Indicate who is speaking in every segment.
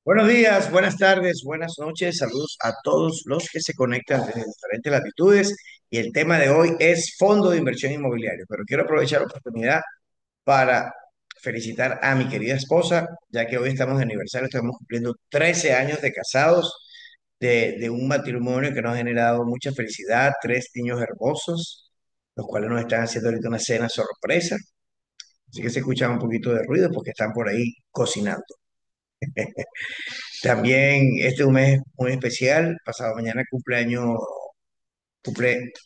Speaker 1: Buenos días, buenas tardes, buenas noches, saludos a todos los que se conectan desde diferentes latitudes y el tema de hoy es fondo de inversión inmobiliario, pero quiero aprovechar la oportunidad para felicitar a mi querida esposa, ya que hoy estamos de aniversario, estamos cumpliendo 13 años de casados, de un matrimonio que nos ha generado mucha felicidad, tres niños hermosos, los cuales nos están haciendo ahorita una cena sorpresa, así que se escucha un poquito de ruido porque están por ahí cocinando. También este es un mes muy especial. Pasado mañana cumple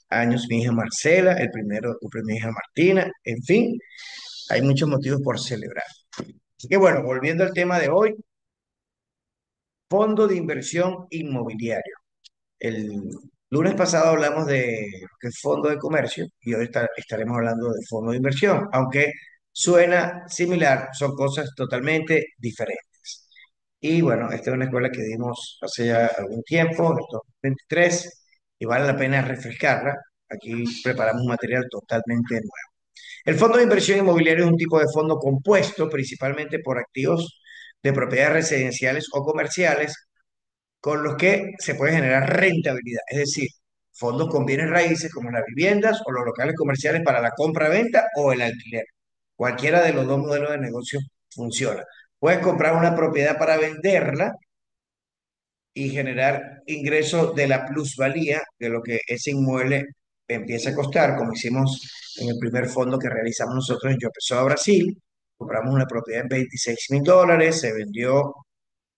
Speaker 1: años mi hija Marcela, el primero cumple mi hija Martina. En fin, hay muchos motivos por celebrar. Así que bueno, volviendo al tema de hoy, fondo de inversión inmobiliario. El lunes pasado hablamos de lo que es fondo de comercio y hoy estaremos hablando de fondo de inversión, aunque suena similar, son cosas totalmente diferentes. Y bueno, esta es una escuela que dimos hace ya algún tiempo, en el 2023, y vale la pena refrescarla. Aquí preparamos un material totalmente nuevo. El fondo de inversión inmobiliario es un tipo de fondo compuesto principalmente por activos de propiedades residenciales o comerciales con los que se puede generar rentabilidad, es decir, fondos con bienes raíces como las viviendas o los locales comerciales para la compra-venta o el alquiler. Cualquiera de los dos modelos de negocio funciona. Puedes comprar una propiedad para venderla y generar ingresos de la plusvalía de lo que ese inmueble empieza a costar, como hicimos en el primer fondo que realizamos nosotros en Yo Pessoa, Brasil. Compramos una propiedad en $26.000, se vendió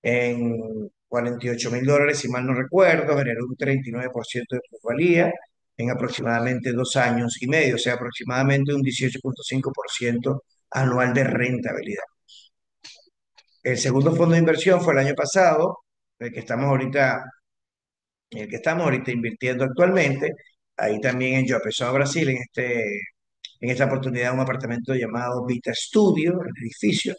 Speaker 1: en $48.000, si mal no recuerdo, generó un 39% de plusvalía en aproximadamente 2 años y medio, o sea, aproximadamente un 18,5% anual de rentabilidad. El segundo fondo de inversión fue el año pasado, el que estamos ahorita en el que estamos ahorita invirtiendo actualmente. Ahí también en Yo Pessoa, Brasil, en esta oportunidad un apartamento llamado Vita Studio, el edificio.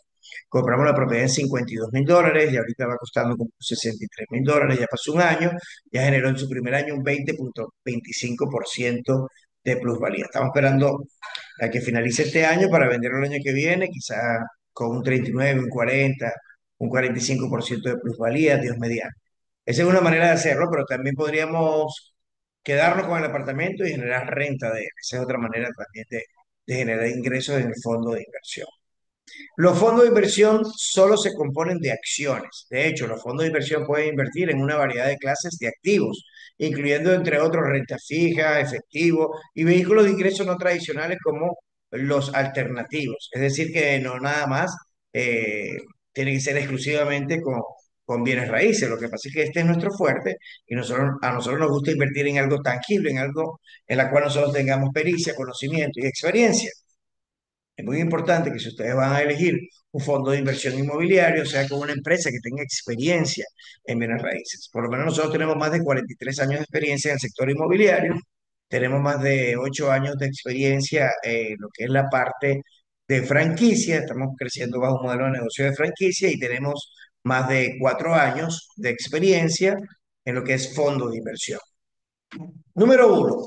Speaker 1: Compramos la propiedad en $52.000 y ahorita va costando como $63.000, ya pasó un año, ya generó en su primer año un 20,25% de plusvalía. Estamos esperando a que finalice este año para venderlo el año que viene, quizá con un 39, un 40, un 45% de plusvalía, Dios mediante. Esa es una manera de hacerlo, pero también podríamos quedarnos con el apartamento y generar renta de él. Esa es otra manera también de generar ingresos en el fondo de inversión. Los fondos de inversión solo se componen de acciones. De hecho, los fondos de inversión pueden invertir en una variedad de clases de activos, incluyendo, entre otros, renta fija, efectivo y vehículos de ingresos no tradicionales como los alternativos. Es decir, que no nada más eh, tiene que ser exclusivamente con bienes raíces. Lo que pasa es que este es nuestro fuerte y a nosotros nos gusta invertir en algo tangible, en algo en la cual nosotros tengamos pericia, conocimiento y experiencia. Es muy importante que si ustedes van a elegir un fondo de inversión inmobiliario, sea con una empresa que tenga experiencia en bienes raíces. Por lo menos nosotros tenemos más de 43 años de experiencia en el sector inmobiliario, tenemos más de 8 años de experiencia en lo que es la parte de franquicia, estamos creciendo bajo un modelo de negocio de franquicia y tenemos más de 4 años de experiencia en lo que es fondo de inversión. Número uno,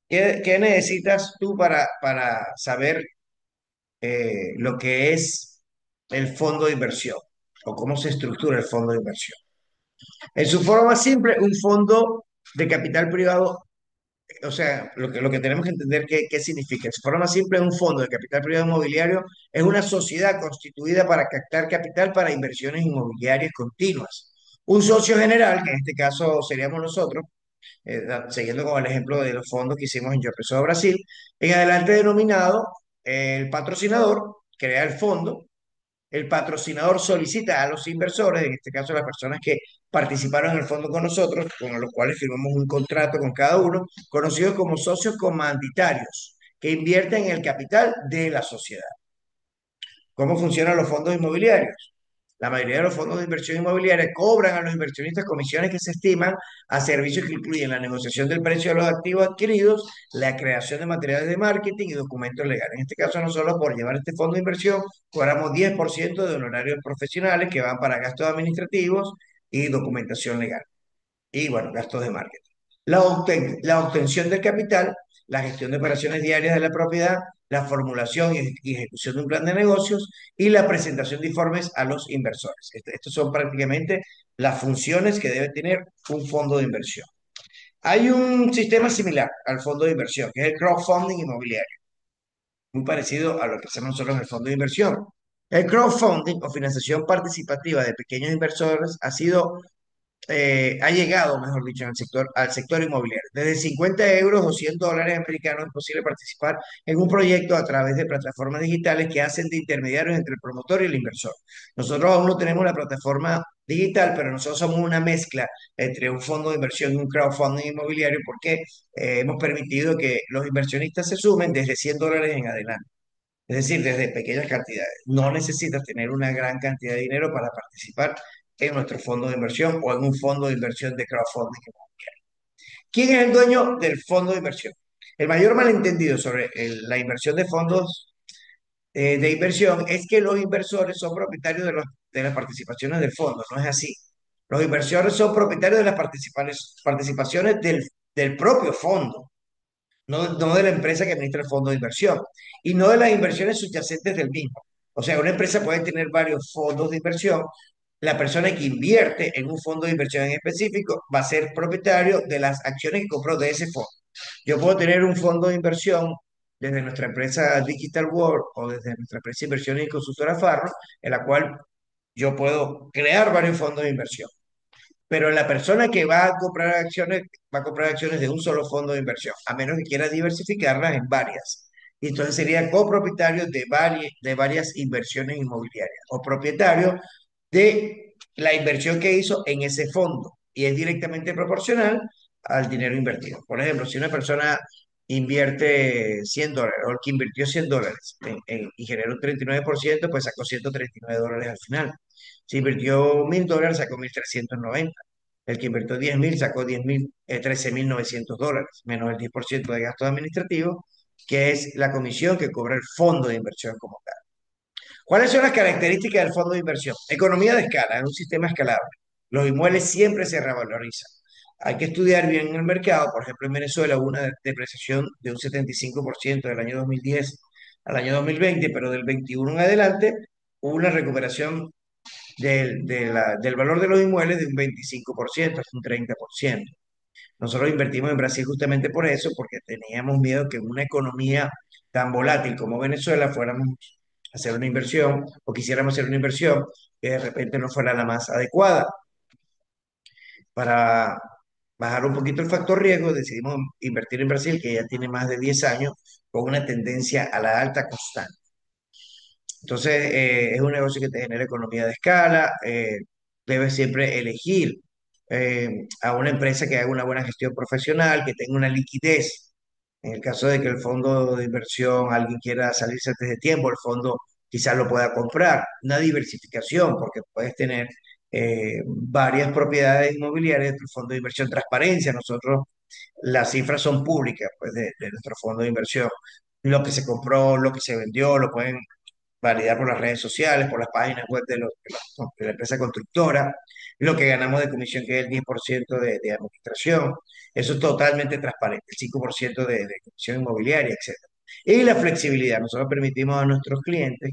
Speaker 1: ¿qué necesitas tú para saber lo que es el fondo de inversión o cómo se estructura el fondo de inversión? En su forma más simple, un fondo de capital privado, o sea, lo que tenemos que entender qué significa. En su forma más simple, un fondo de capital privado inmobiliario es una sociedad constituida para captar capital para inversiones inmobiliarias continuas. Un socio general, que en este caso seríamos nosotros, siguiendo con el ejemplo de los fondos que hicimos en Yo Pessoa Brasil, en adelante denominado el patrocinador, crea el fondo, el patrocinador solicita a los inversores, en este caso las personas que participaron en el fondo con nosotros, con los cuales firmamos un contrato con cada uno, conocidos como socios comanditarios, que invierten en el capital de la sociedad. ¿Cómo funcionan los fondos inmobiliarios? La mayoría de los fondos de inversión inmobiliaria cobran a los inversionistas comisiones que se estiman a servicios que incluyen la negociación del precio de los activos adquiridos, la creación de materiales de marketing y documentos legales. En este caso, nosotros por llevar este fondo de inversión cobramos 10% de honorarios profesionales que van para gastos administrativos y documentación legal. Y bueno, gastos de marketing. la obtención del capital, la gestión de operaciones diarias de la propiedad, la formulación y ejecución de un plan de negocios y la presentación de informes a los inversores. Estos son prácticamente las funciones que debe tener un fondo de inversión. Hay un sistema similar al fondo de inversión, que es el crowdfunding inmobiliario, muy parecido a lo que hacemos nosotros en el fondo de inversión. El crowdfunding o financiación participativa de pequeños inversores ha llegado, mejor dicho, al sector inmobiliario. Desde 50 euros o 100 dólares americanos es posible participar en un proyecto a través de plataformas digitales que hacen de intermediarios entre el promotor y el inversor. Nosotros aún no tenemos la plataforma digital, pero nosotros somos una mezcla entre un fondo de inversión y un crowdfunding inmobiliario porque hemos permitido que los inversionistas se sumen desde 100 dólares en adelante. Es decir, desde pequeñas cantidades. No necesitas tener una gran cantidad de dinero para participar en nuestro fondo de inversión o en un fondo de inversión de crowdfunding. ¿Quién es el dueño del fondo de inversión? El mayor malentendido sobre la inversión de fondos de inversión es que los inversores son propietarios de las participaciones del fondo. No es así. Los inversores son propietarios de las participaciones del propio fondo, no de la empresa que administra el fondo de inversión y no de las inversiones subyacentes del mismo. O sea, una empresa puede tener varios fondos de inversión. La persona que invierte en un fondo de inversión en específico va a ser propietario de las acciones que compró de ese fondo. Yo puedo tener un fondo de inversión desde nuestra empresa Digital World o desde nuestra empresa de inversiones y consultora Farro, en la cual yo puedo crear varios fondos de inversión, pero la persona que va a comprar acciones de un solo fondo de inversión, a menos que quiera diversificarlas en varias. Y entonces sería copropietario de varias inversiones inmobiliarias o propietario de la inversión que hizo en ese fondo y es directamente proporcional al dinero invertido. Por ejemplo, si una persona invierte 100 dólares o el que invirtió 100 dólares y generó un 39%, pues sacó 139 dólares al final. Si invirtió 1000 dólares, sacó 1390. El que invirtió 10.000 sacó 13.900 dólares, menos el 10% de gastos administrativos, que es la comisión que cobra el fondo de inversión como tal. ¿Cuáles son las características del fondo de inversión? Economía de escala, es un sistema escalable. Los inmuebles siempre se revalorizan. Hay que estudiar bien el mercado. Por ejemplo, en Venezuela hubo una depreciación de un 75% del año 2010 al año 2020, pero del 21 en adelante hubo una recuperación del valor de los inmuebles de un 25% hasta un 30%. Nosotros invertimos en Brasil justamente por eso, porque teníamos miedo que en una economía tan volátil como Venezuela fuéramos a hacer una inversión o quisiéramos hacer una inversión que de repente no fuera la más adecuada. Para bajar un poquito el factor riesgo, decidimos invertir en Brasil, que ya tiene más de 10 años, con una tendencia a la alta constante. Entonces, es un negocio que te genera economía de escala, debes siempre elegir a una empresa que haga una buena gestión profesional, que tenga una liquidez. En el caso de que el fondo de inversión, alguien quiera salirse antes de tiempo, el fondo quizás lo pueda comprar. Una diversificación, porque puedes tener varias propiedades inmobiliarias de tu fondo de inversión. Transparencia, nosotros las cifras son públicas pues, de nuestro fondo de inversión. Lo que se compró, lo que se vendió, lo pueden validar por las redes sociales, por las páginas web de la empresa constructora, lo que ganamos de comisión, que es el 10% de administración. Eso es totalmente transparente, el 5% de comisión inmobiliaria, etcétera. Y la flexibilidad. Nosotros permitimos a nuestros clientes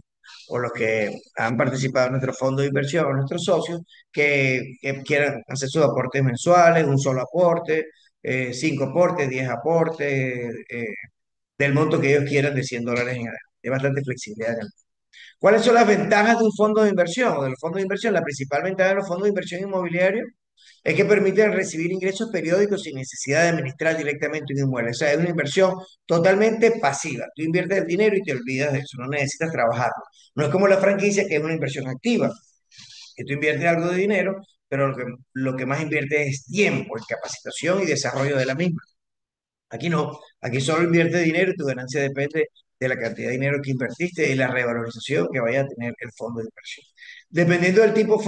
Speaker 1: o los que han participado en nuestro fondo de inversión, o nuestros socios, que quieran hacer sus aportes mensuales, un solo aporte, 5 aportes, 10 aportes, del monto que ellos quieran de 100 dólares en adelante. Hay bastante flexibilidad en el. ¿Cuáles son las ventajas de un fondo de inversión o del fondo de inversión? La principal ventaja de los fondos de inversión inmobiliarios es que permiten recibir ingresos periódicos sin necesidad de administrar directamente un inmueble. O sea, es una inversión totalmente pasiva. Tú inviertes el dinero y te olvidas de eso, no necesitas trabajarlo. No es como la franquicia, que es una inversión activa, que tú inviertes algo de dinero, pero lo que más inviertes es tiempo en capacitación y desarrollo de la misma. Aquí no, aquí solo invierte dinero y tu ganancia depende de la cantidad de dinero que invertiste y la revalorización que vaya a tener el fondo de inversión. Dependiendo del tipo de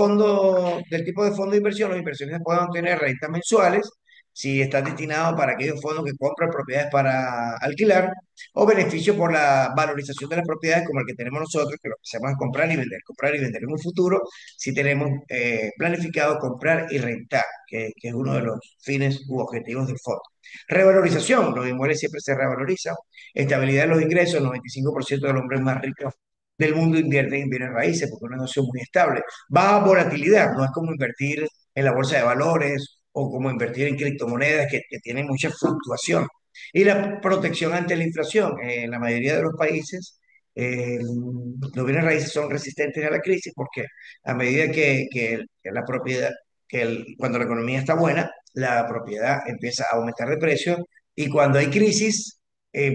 Speaker 1: fondo de inversión, los inversiones pueden tener rentas mensuales si están destinados para aquellos fondos que compran propiedades para alquilar, o beneficio por la valorización de las propiedades como el que tenemos nosotros, que lo que hacemos es comprar y vender en un futuro, si tenemos planificado comprar y rentar, que es uno de los fines u objetivos del fondo. Revalorización, los inmuebles siempre se revalorizan. Estabilidad de los ingresos, el 95% de los hombres más ricos del mundo invierten en bienes raíces porque es un negocio muy estable. Baja volatilidad, no es como invertir en la bolsa de valores o como invertir en criptomonedas que tienen mucha fluctuación. Y la protección ante la inflación. En la mayoría de los países, los bienes raíces son resistentes a la crisis porque a medida que la propiedad, cuando la economía está buena, la propiedad empieza a aumentar de precio y cuando hay crisis,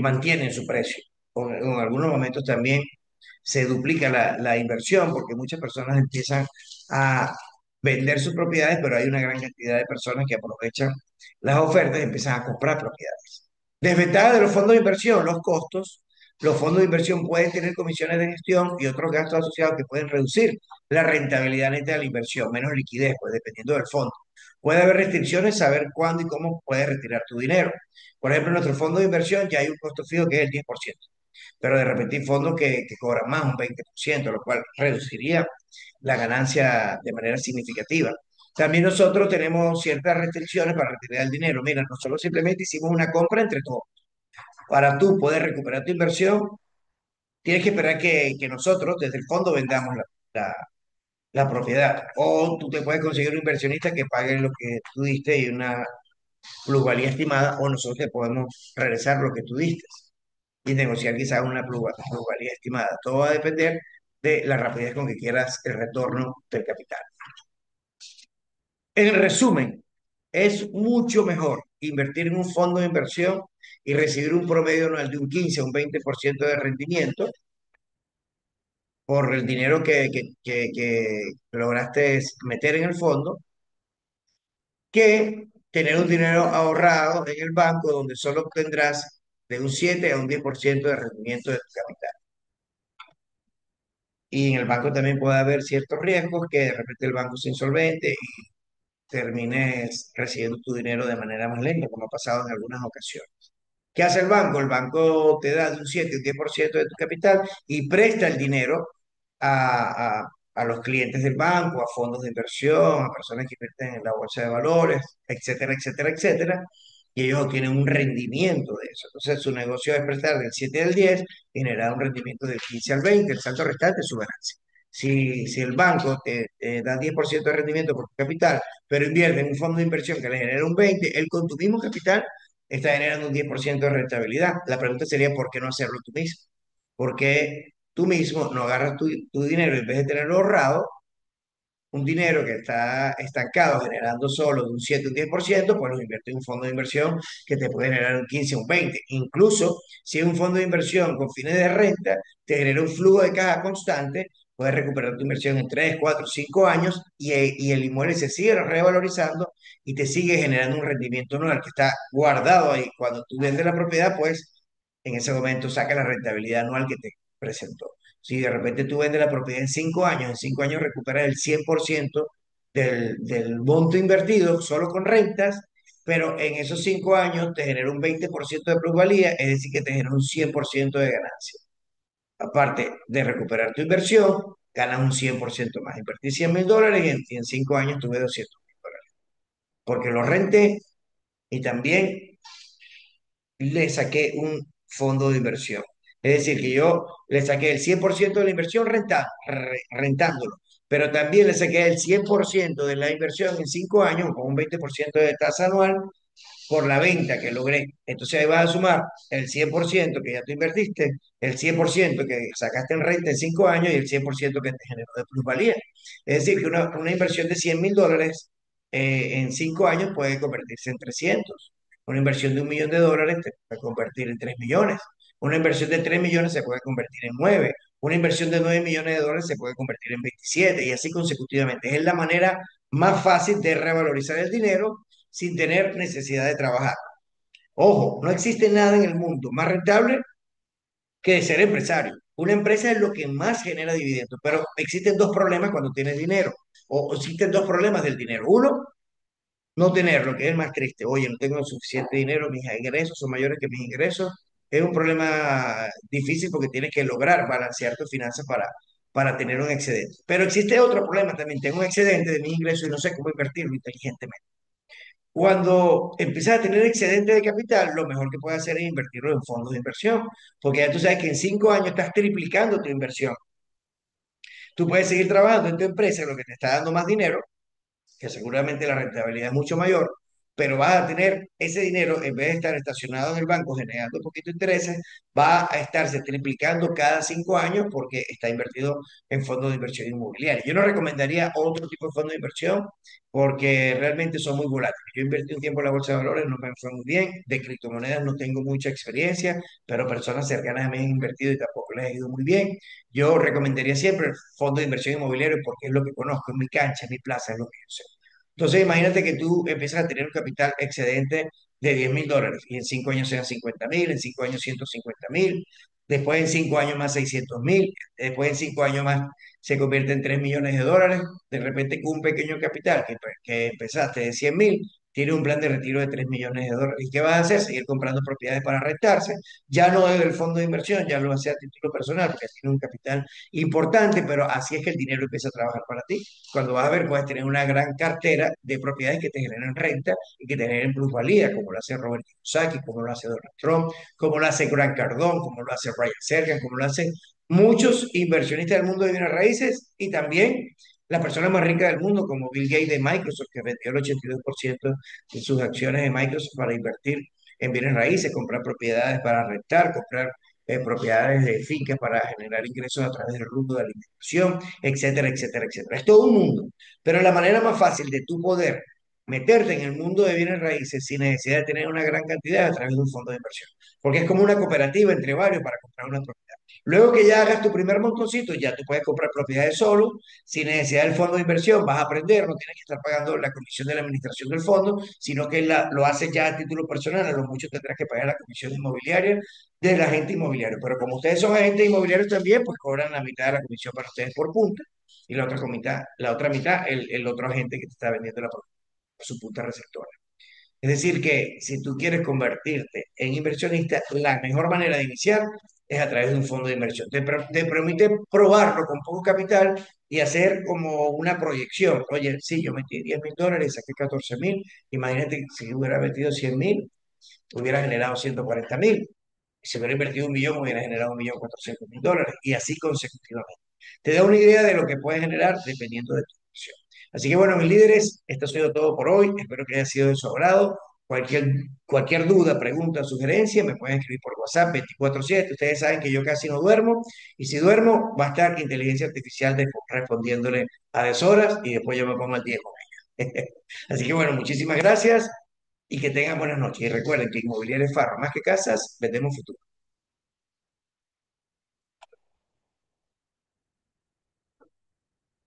Speaker 1: mantienen su precio. O en algunos momentos también se duplica la inversión porque muchas personas empiezan a vender sus propiedades, pero hay una gran cantidad de personas que aprovechan las ofertas y empiezan a comprar propiedades. Desventaja de los fondos de inversión, los costos. Los fondos de inversión pueden tener comisiones de gestión y otros gastos asociados que pueden reducir la rentabilidad neta de la inversión, menos liquidez, pues dependiendo del fondo. Puede haber restricciones, saber cuándo y cómo puedes retirar tu dinero. Por ejemplo, en nuestro fondo de inversión ya hay un costo fijo que es el 10%, pero de repente hay fondos que cobran más, un 20%, lo cual reduciría la ganancia de manera significativa. También nosotros tenemos ciertas restricciones para retirar el dinero. Mira, nosotros simplemente hicimos una compra entre todos. Para tú poder recuperar tu inversión, tienes que esperar que nosotros desde el fondo vendamos la, la propiedad. O tú te puedes conseguir un inversionista que pague lo que tú diste y una plusvalía estimada, o nosotros te podemos regresar lo que tú diste y negociar quizás una plusvalía estimada. Todo va a depender de la rapidez con que quieras el retorno del capital. En resumen, es mucho mejor invertir en un fondo de inversión y recibir un promedio anual de un 15 a un 20% de rendimiento por el dinero que lograste meter en el fondo, que tener un dinero ahorrado en el banco donde solo obtendrás de un 7 a un 10% de rendimiento de tu capital. Y en el banco también puede haber ciertos riesgos que de repente el banco sea insolvente y termines recibiendo tu dinero de manera más lenta, como ha pasado en algunas ocasiones. ¿Qué hace el banco? El banco te da de un 7 a un 10% de tu capital y presta el dinero a los clientes del banco, a fondos de inversión, a personas que invierten en la bolsa de valores, etcétera, etcétera, etcétera. Y ellos obtienen un rendimiento de eso. Entonces, su negocio es prestar del 7 al 10 y generar un rendimiento del 15 al 20, el salto restante es su ganancia. Si el banco te da 10% de rendimiento por tu capital, pero invierte en un fondo de inversión que le genera un 20%, él con tu mismo capital está generando un 10% de rentabilidad. La pregunta sería, ¿por qué no hacerlo tú mismo? ¿Por qué tú mismo no agarras tu dinero en vez de tenerlo ahorrado, un dinero que está estancado generando solo de un 7 o un 10%, pues lo invierte en un fondo de inversión que te puede generar un 15 o un 20%? Incluso si es un fondo de inversión con fines de renta, te genera un flujo de caja constante, puedes recuperar tu inversión en 3 4 5 años y el inmueble se sigue revalorizando y te sigue generando un rendimiento anual que está guardado ahí. Cuando tú vendes la propiedad, pues en ese momento saca la rentabilidad anual que te presentó. Si de repente tú vendes la propiedad en 5 años recuperas el 100% del monto invertido solo con rentas, pero en esos 5 años te genera un 20% de plusvalía, es decir, que te genera un 100% de ganancia. Aparte de recuperar tu inversión, ganas un 100% más. Invertí $100.000 y en 5 años tuve $200.000. Porque lo renté y también le saqué un fondo de inversión. Es decir, que yo le saqué el 100% de la inversión rentándolo, pero también le saqué el 100% de la inversión en 5 años con un 20% de tasa anual por la venta que logré. Entonces ahí vas a sumar el 100% que ya tú invertiste, el 100% que sacaste en renta en 5 años y el 100% que te generó de plusvalía. Es decir, que una inversión de $100.000 en 5 años puede convertirse en 300. Una inversión de $1.000.000 te puede convertir en 3 millones. Una inversión de 3 millones se puede convertir en 9. Una inversión de $9.000.000 se puede convertir en 27 y así consecutivamente. Es la manera más fácil de revalorizar el dinero sin tener necesidad de trabajar. Ojo, no existe nada en el mundo más rentable que ser empresario. Una empresa es lo que más genera dividendos, pero existen dos problemas cuando tienes dinero, o existen dos problemas del dinero. Uno, no tenerlo, que es el más triste. Oye, no tengo suficiente dinero, mis ingresos son mayores que mis ingresos. Es un problema difícil porque tienes que lograr balancear tus finanzas para tener un excedente. Pero existe otro problema también. Tengo un excedente de mis ingresos y no sé cómo invertirlo inteligentemente. Cuando empiezas a tener excedente de capital, lo mejor que puedes hacer es invertirlo en fondos de inversión, porque ya tú sabes que en 5 años estás triplicando tu inversión. Tú puedes seguir trabajando en tu empresa, lo que te está dando más dinero, que seguramente la rentabilidad es mucho mayor, pero vas a tener ese dinero, en vez de estar estacionado en el banco generando un poquito de intereses, va a estarse triplicando cada 5 años porque está invertido en fondos de inversión inmobiliaria. Yo no recomendaría otro tipo de fondo de inversión porque realmente son muy volátiles. Yo invertí un tiempo en la bolsa de valores, no me fue muy bien, de criptomonedas no tengo mucha experiencia, pero personas cercanas a mí han invertido y tampoco les ha ido muy bien. Yo recomendaría siempre el fondo de inversión inmobiliario porque es lo que conozco, es mi cancha, es mi plaza, es lo que yo sé. Entonces, imagínate que tú empiezas a tener un capital excedente de $10.000 y en 5 años sean 50.000, en 5 años 150.000, después en 5 años más 600.000, después en 5 años más se convierte en $3 millones, de repente con un pequeño capital que empezaste de 100.000, tiene un plan de retiro de $3 millones. ¿Y qué vas a hacer? Seguir comprando propiedades para rentarse, ya no es del fondo de inversión, ya lo hace a título personal porque tiene un capital importante, pero así es que el dinero empieza a trabajar para ti. Cuando vas a ver, puedes tener una gran cartera de propiedades que te generen renta y que te generen plusvalía, como lo hace Robert Kiyosaki, como lo hace Donald Trump, como lo hace Grant Cardone, como lo hace Ryan Sergan, como lo hacen muchos inversionistas del mundo de bienes raíces y también las personas más ricas del mundo, como Bill Gates de Microsoft, que vendió el 82% de sus acciones de Microsoft para invertir en bienes raíces, comprar propiedades para rentar, comprar propiedades de fincas para generar ingresos a través del rubro de alimentación, etcétera, etcétera, etcétera. Es todo un mundo, pero la manera más fácil de tú poder meterte en el mundo de bienes raíces sin necesidad de tener una gran cantidad es a través de un fondo de inversión, porque es como una cooperativa entre varios para comprar una propiedad. Luego que ya hagas tu primer montoncito, ya tú puedes comprar propiedades solo, sin necesidad del fondo de inversión, vas a aprender, no tienes que estar pagando la comisión de la administración del fondo, sino que lo haces ya a título personal, a lo mucho tendrás que pagar la comisión inmobiliaria del agente inmobiliario. Pero como ustedes son agentes inmobiliarios también, pues cobran la mitad de la comisión para ustedes por punta y la otra mitad el otro agente que te está vendiendo la propiedad por su punta receptora. Es decir, que si tú quieres convertirte en inversionista, la mejor manera de iniciar es a través de un fondo de inversión. Te permite probarlo con poco capital y hacer como una proyección. Oye, sí, yo metí $10.000, saqué 14.000. Imagínate si hubiera metido 100.000, hubiera generado 140.000. Si hubiera invertido 1 millón, hubiera generado 1.400.000 dólares. Y así consecutivamente. Te da una idea de lo que puede generar dependiendo de tu inversión. Así que bueno, mis líderes, esto ha sido todo por hoy. Espero que haya sido de su agrado. Cualquier duda, pregunta, sugerencia, me pueden escribir por WhatsApp 24/7. Ustedes saben que yo casi no duermo. Y si duermo, va a estar inteligencia artificial respondiéndole a deshoras y después yo me pongo al día con ella. Así que bueno, muchísimas gracias y que tengan buenas noches. Y recuerden que Inmobiliaria Farro, más que casas, vendemos futuro.